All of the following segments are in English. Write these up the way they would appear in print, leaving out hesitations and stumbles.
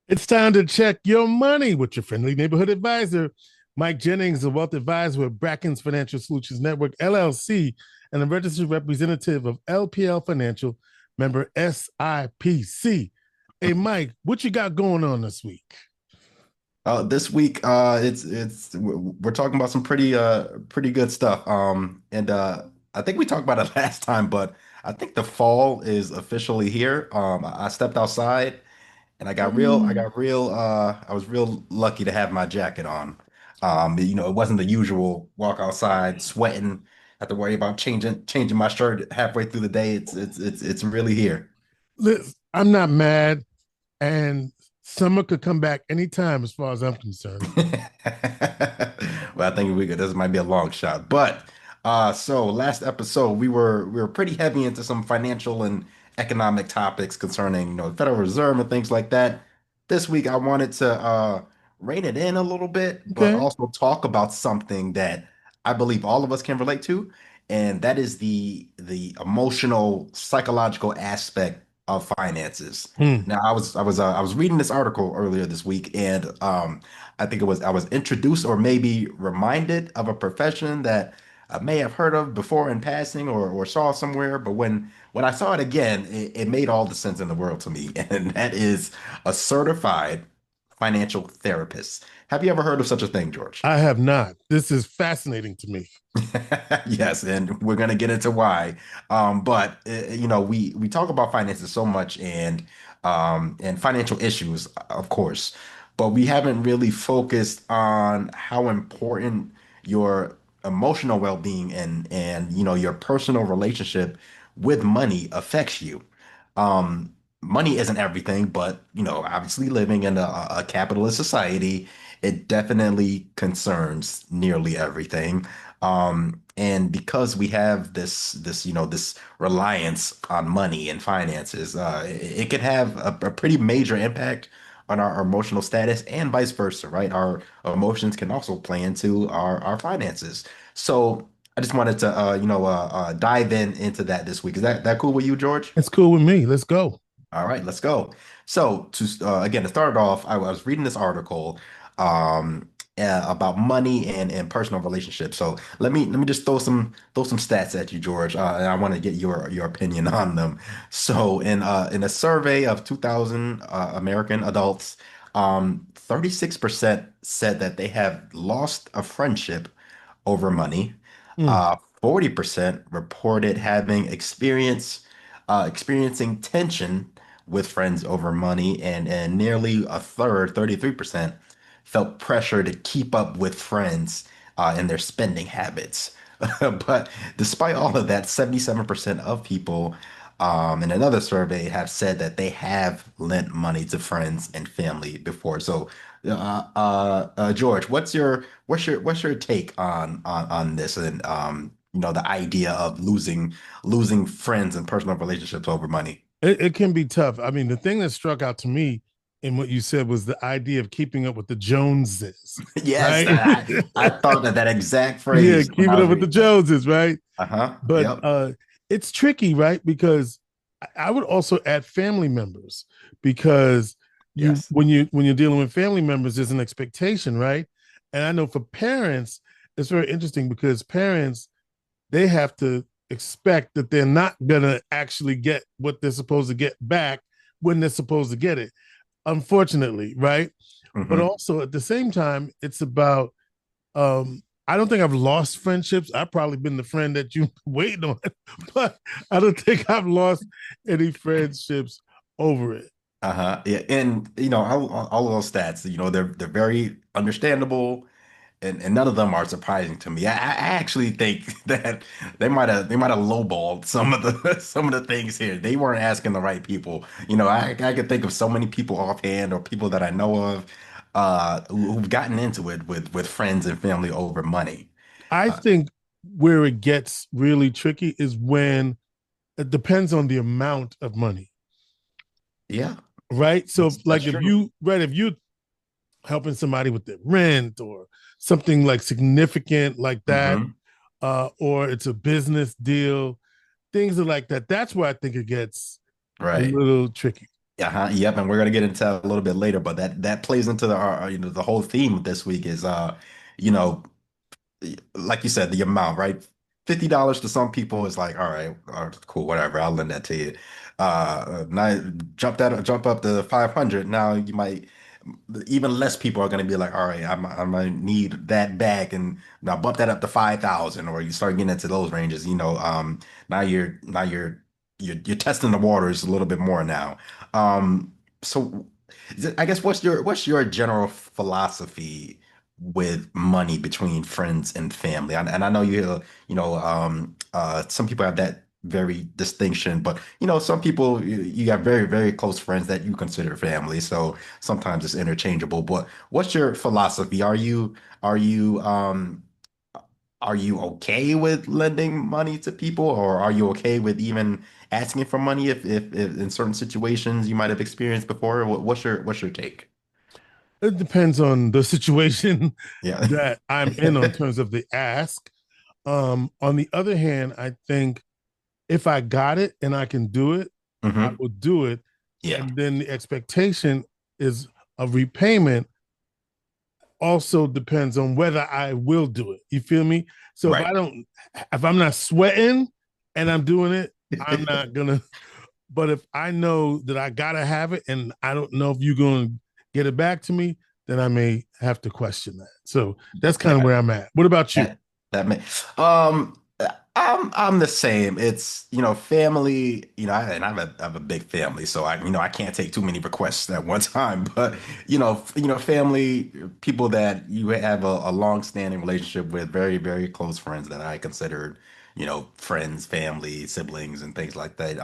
It's time to check your money with your friendly neighborhood advisor. Mike Jennings, a wealth advisor with Bracken's Financial Solutions Network, LLC, and a registered representative of LPL Financial, member SIPC. Hey, Mike, what you got going on this week? This week, we're talking about some pretty good stuff. And I think we talked about it last time, but I think the fall is officially here. I stepped outside and I was real lucky to have my jacket on. It wasn't the usual walk outside sweating, have to worry about changing my shirt halfway through the day. It's really here. Listen, I'm not mad, and summer could come back anytime as far as I'm concerned. Well, I think this might be a long shot. But so last episode we were pretty heavy into some financial and economic topics concerning, the Federal Reserve and things like that. This week I wanted to rein it in a little bit, but Okay. also talk about something that I believe all of us can relate to, and that is the emotional, psychological aspect of finances. Hmm. Now, I was reading this article earlier this week, and I think I was introduced or maybe reminded of a profession that I may have heard of before in passing or saw somewhere, but when I saw it again, it made all the sense in the world to me, and that is a certified financial therapist. Have you ever heard of such a thing, George? I have not. This is fascinating to me. Yes, and we're gonna get into why. But we talk about finances so much and financial issues, of course, but we haven't really focused on how important your emotional well-being and your personal relationship with money affects you. Money isn't everything, but obviously living in a capitalist society, it definitely concerns nearly everything. And because we have this reliance on money and finances, it can have a pretty major impact on our emotional status and vice versa, right? Our emotions can also play into our finances. So I just wanted to dive into that this week. Is that cool with you, George? It's cool with me. Let's go. All right, let's go. So to start off, I was reading this article um, about money and personal relationships. So let me just throw some stats at you, George, and I want to get your opinion on them. So in a survey of 2,000 American adults, 36% said that they have lost a friendship over money. Hmm. 40% reported having experiencing tension with friends over money, and nearly a third, 33%, felt pressure to keep up with friends in their spending habits. But despite all of that, 77% of people in another survey have said that they have lent money to friends and family before. So, George, what's your take on this and the idea of losing friends and personal relationships over money? It can be tough. I mean, the thing that struck out to me in what you said was the idea of keeping up with the Joneses, Yes, right? I thought that exact Yeah, phrase when I keeping was up with the reading that. Joneses, right? Uh-huh. But Yep. it's tricky, right? Because I would also add family members because you Yes. when you're dealing with family members, there's an expectation, right? And I know for parents, it's very interesting because parents they have to expect that they're not gonna actually get what they're supposed to get back when they're supposed to get it. Unfortunately, right? But Hmm. also at the same time, it's about I don't think I've lost friendships. I've probably been the friend that you waiting on, but I don't think I've lost any friendships over it. Uh-huh. Yeah. And all of those stats, they're very understandable and none of them are surprising to me. I actually think that they might have lowballed some of the some of the things here. They weren't asking the right people. I could think of so many people offhand or people that I know of who've gotten into it with friends and family over money. I Uh, think where it gets really tricky is when it depends on the amount of money, yeah, right? So, that's like true. if you helping somebody with their rent or something like significant like that, Hmm. or it's a business deal, things are like that. That's where I think it gets a Right. little tricky. Uh-huh, yep, and we're gonna get into that a little bit later, but that plays into the whole theme of this week is you know like you said, the amount, right? $50 to some people is like, all right, cool, whatever, I'll lend that to you. Now jump up to 500. Now you might even less people are going to be like, all right, I might need that back, and now bump that up to 5,000, or you start getting into those ranges. Now you're testing the waters a little bit more now. So I guess what's your general philosophy with money between friends and family? And I know some people have that very distinction, but some people you got very, very close friends that you consider family. So sometimes it's interchangeable. But what's your philosophy? Are you okay with lending money to people, or are you okay with even asking for money if in certain situations you might have experienced before? What's your take? It depends on the situation Yeah. that I'm in on terms of the ask. On the other hand, I think if I got it and I can do it, I Hmm. will do it. Yeah. And then the expectation is a repayment also depends on whether I will do it. You feel me? So Right. if I'm not sweating and I'm doing it, I'm not gonna. But if I know that I gotta have it and I don't know if you're gonna get it back to me, then I may have to question that. So that's kind of Yeah. where I'm at. What about you? That that may um I'm the same. It's family, and I have a big family, so I can't take too many requests at one time. But family, people that you have a long-standing relationship with, very, very close friends that I consider, friends, family, siblings, and things like that.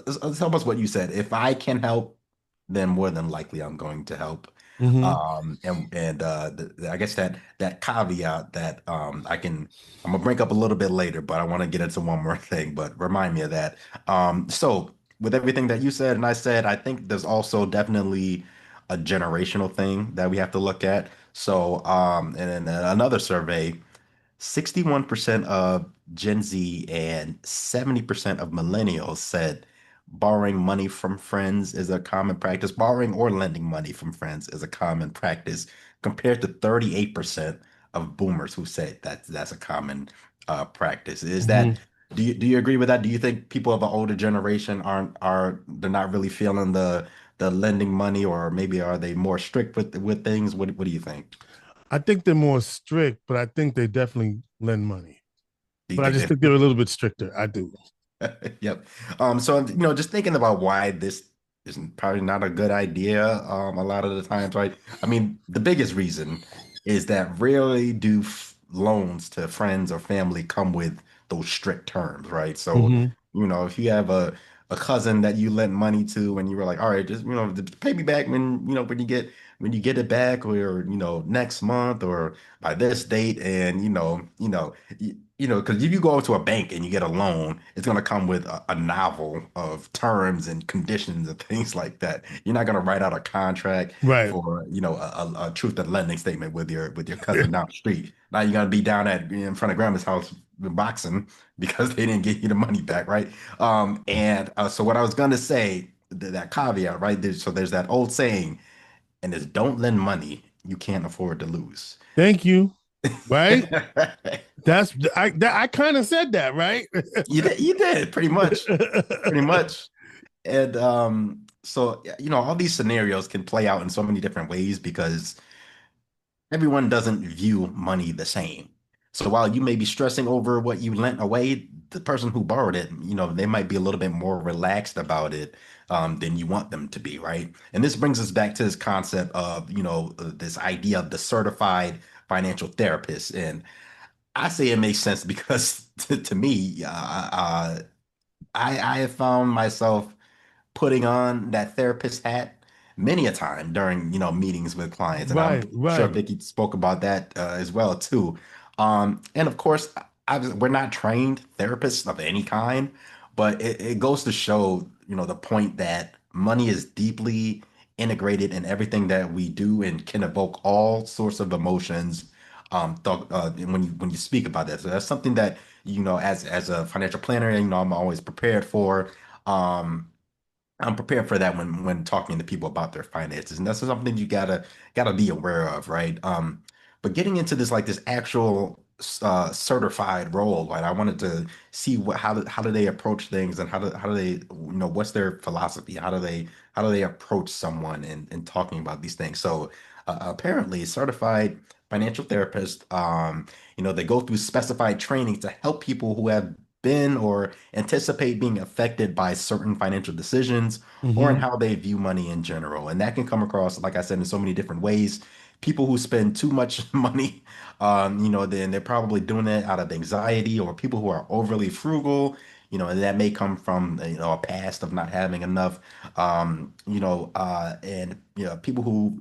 It's almost what you said. If I can help, then more than likely I'm going to help. Mm-hmm. I guess that caveat that I'm gonna bring up a little bit later, but I want to get into one more thing, but remind me of that. So with everything that you said and I said, I think there's also definitely a generational thing that we have to look at. So and then another survey, 61% of Gen Z and 70% of millennials said borrowing money from friends is a common practice. Borrowing or lending money from friends is a common practice, compared to 38% of boomers who said that's a common practice. Mm-hmm. Do you agree with that? Do you think people of an older generation they're not really feeling the lending money, or maybe are they more strict with things? What do you think? I think they're more strict, but I think they definitely lend money. Do you But I think just they think they're a little bit stricter. I do. Yep. So just thinking about why this is probably not a good idea, a lot of the times, right? I mean, the biggest reason is that rarely do loans to friends or family come with those strict terms, right? So, Mm-hmm. if you have a cousin that you lent money to and you were like, all right, just pay me back when you get it back, or next month, or by this date, and because if you go to a bank and you get a loan, it's going to come with a novel of terms and conditions and things like that. You're not going to write out a contract Right. for, a truth and lending statement with your cousin down the street. Now you're going to be down in front of grandma's house boxing because they didn't get you the money back, right? And so what I was going to say, that caveat, right? So there's that old saying, and it's don't lend money you can't afford to lose. Thank you. Right. I kind of said that, right? You did pretty much. And so all these scenarios can play out in so many different ways because everyone doesn't view money the same. So while you may be stressing over what you lent away, the person who borrowed it, they might be a little bit more relaxed about it than you want them to be, right? And this brings us back to this concept of, this idea of the certified financial therapist. And I say it makes sense because to me, I have found myself putting on that therapist hat many a time during meetings with clients, and I'm Right. sure Right. Vicky spoke about that as well too. And of course, we're not trained therapists of any kind, but it goes to show the point that money is deeply integrated in everything that we do and can evoke all sorts of emotions. When you speak about that, so that's something that as a financial planner, I'm always prepared for. Um, I'm prepared for that when talking to people about their finances, and that's something you gotta be aware of, right? But getting into this like this actual certified role, right? I wanted to see how do they approach things, and how do they, what's their philosophy? How do they approach someone in talking about these things? So apparently, certified financial therapists, they go through specified training to help people who have been or anticipate being affected by certain financial decisions or in Hmm. how they view money in general. And that can come across, like I said, in so many different ways. People who spend too much money, then they're probably doing it out of anxiety, or people who are overly frugal, and that may come from, a past of not having enough, and people who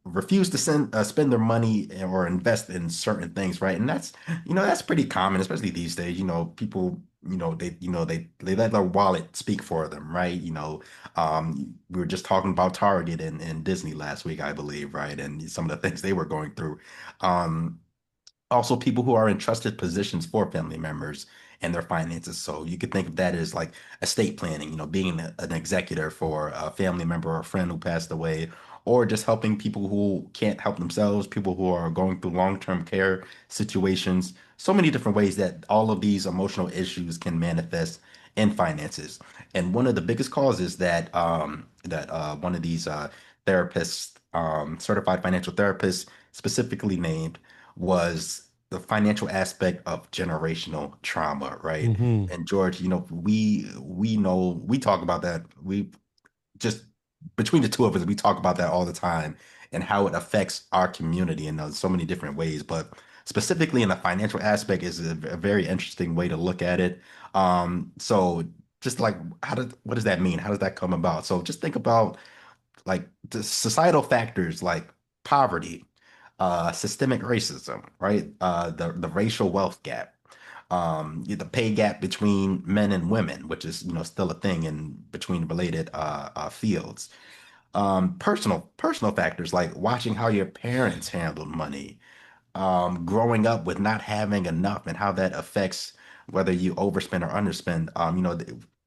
refuse to spend their money or invest in certain things, right? And that's pretty common, especially these days. People, they let their wallet speak for them, right? We were just talking about Target and Disney last week, I believe, right? And some of the things they were going through. Um, Also people who are in trusted positions for family members and their finances. So you could think of that as like estate planning, being an executor for a family member or a friend who passed away, or just helping people who can't help themselves, people who are going through long-term care situations. So many different ways that all of these emotional issues can manifest in finances. And one of the biggest causes that one of these therapists, certified financial therapists, specifically named was the financial aspect of generational trauma, right? Hmm. And George, we know we talk about that. We just between the two of us, we talk about that all the time and how it affects our community in so many different ways. But specifically in the financial aspect is a very interesting way to look at it. So just like what does that mean? How does that come about? So just think about like the societal factors like poverty, systemic racism, right? The racial wealth gap, the pay gap between men and women, which is still a thing in between related fields. Personal factors like watching how your parents handled money, growing up with not having enough and how that affects whether you overspend or underspend.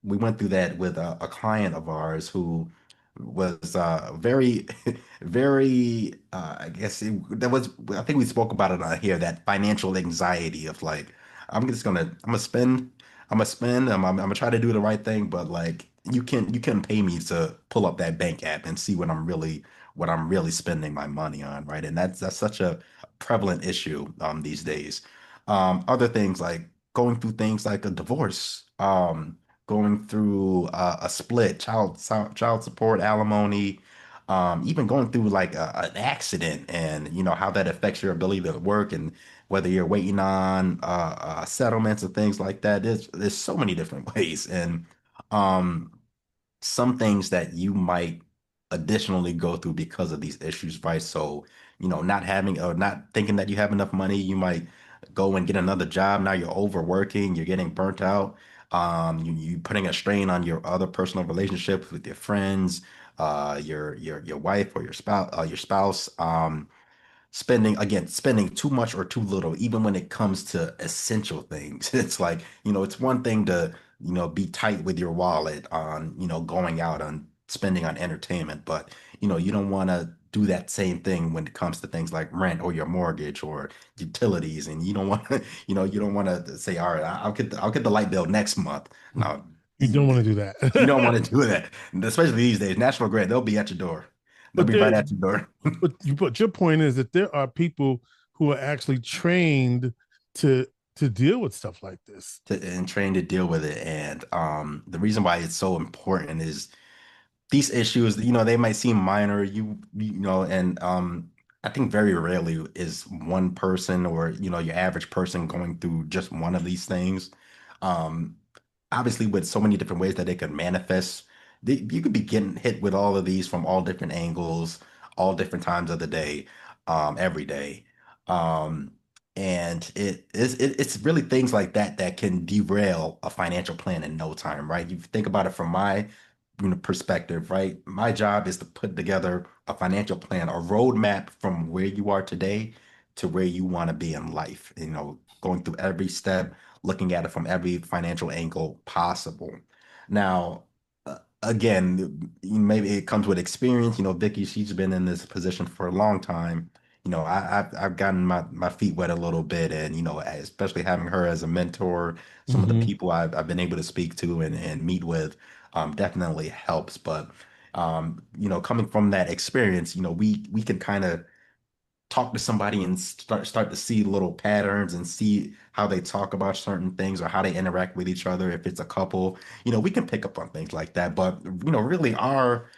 We went through that with a client of ours who was very, very, I guess I think we spoke about it on here, that financial anxiety of like, I'm gonna spend, I'm gonna try to do the right thing, but like, you can pay me to pull up that bank app and see what I'm really spending my money on, right? And that's such a prevalent issue these days. Other things like going through things like a divorce, going through a split, child support, alimony, even going through like an accident, and how that affects your ability to work, and whether you're waiting on settlements and things like that. There's so many different ways, and um, some things that you might additionally go through because of these issues, right? So, not having or not thinking that you have enough money, you might go and get another job. Now you're overworking, you're getting burnt out. You putting a strain on your other personal relationships with your friends, your wife or your spouse. Spending too much or too little, even when it comes to essential things. It's like, it's one thing to, be tight with your wallet on, going out on spending on entertainment, but, you don't want to do that same thing when it comes to things like rent or your mortgage or utilities. And you don't want to, you don't want to say, all right, I'll get the light bill next month. No, You don't want to do you don't want that. to do that. Especially these days, National Grid, they'll be at your door. They'll but be there, right at your door. but your point is that there are people who are actually trained to to deal with stuff like this. And trained to deal with it. And the reason why it's so important is these issues, they might seem minor, and I think very rarely is one person or, your average person going through just one of these things. Um, Obviously, with so many different ways that they could manifest, you could be getting hit with all of these from all different angles, all different times of the day, every day. Um, and it's really things like that that can derail a financial plan in no time, right? You think about it from my perspective, right? My job is to put together a financial plan, a roadmap from where you are today to where you want to be in life. Going through every step, looking at it from every financial angle possible. Now, again, maybe it comes with experience. Vicky, she's been in this position for a long time. I've gotten my feet wet a little bit, and especially having her as a mentor, some of the Mm-hmm. people I've been able to speak to and meet with, definitely helps. But coming from that experience, we can kind of talk to somebody and start to see little patterns and see how they talk about certain things or how they interact with each other. If it's a couple, we can pick up on things like that. But really our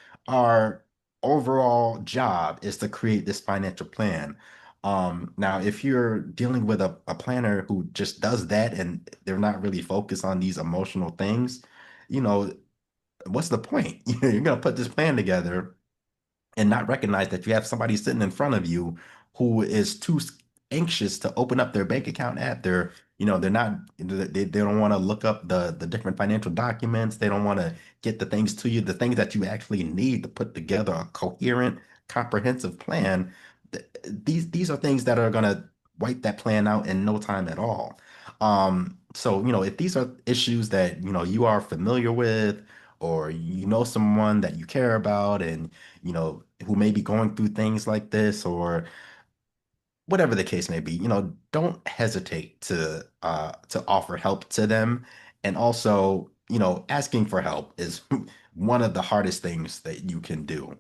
overall job is to create this financial plan. Now, if you're dealing with a planner who just does that and they're not really focused on these emotional things, you know, what's the point? You're gonna put this plan together and not recognize that you have somebody sitting in front of you who is too anxious to open up their bank account app. They're not, they don't want to look up the different financial documents. They don't want to get the things to you, the things that you actually need to put together a coherent, comprehensive plan. These are things that are going to wipe that plan out in no time at all. So, if these are issues that, you are familiar with, or someone that you care about, and who may be going through things like this, or whatever the case may be, don't hesitate to offer help to them. And also, asking for help is one of the hardest things that you can do.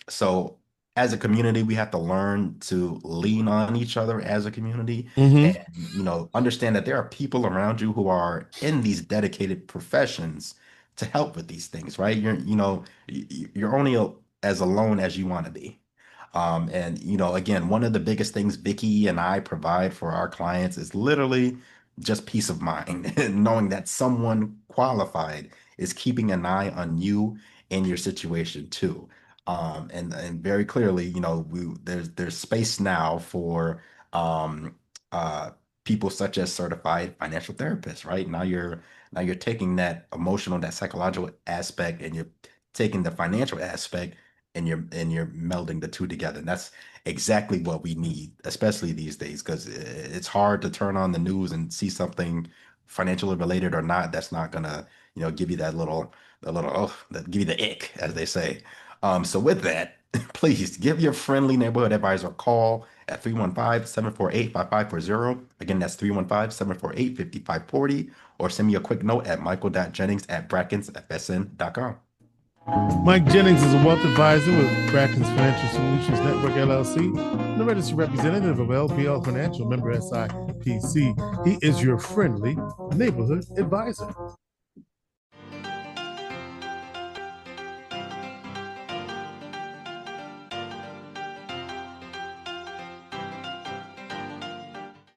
So as a community, we have to learn to lean on each other as a community, Mm-hmm. and understand that there are people around you who are in these dedicated professions to help with these things, right? You're only as alone as you want to be. And again, one of the biggest things Vicky and I provide for our clients is literally just peace of mind, knowing that someone qualified is keeping an eye on you and your situation too. And very clearly, there's space now for um, uh, people such as certified financial therapists, right? Now you're taking that emotional, that psychological aspect, and you're taking the financial aspect, and you're melding the two together. And that's exactly what we need, especially these days, because it's hard to turn on the news and see something financially related or not that's not gonna, give you that little that give you the ick, as they say. So with that, please give your friendly neighborhood advisor a call at 315-748-5540. Again, that's 315-748-5540, or send me a quick note at michael.jennings@brackensfsn.com. Mike Jennings is a wealth advisor with Bracken's Financial Solutions Network LLC, and the registered representative of LPL Financial, member SIPC. He is your friendly neighborhood advisor.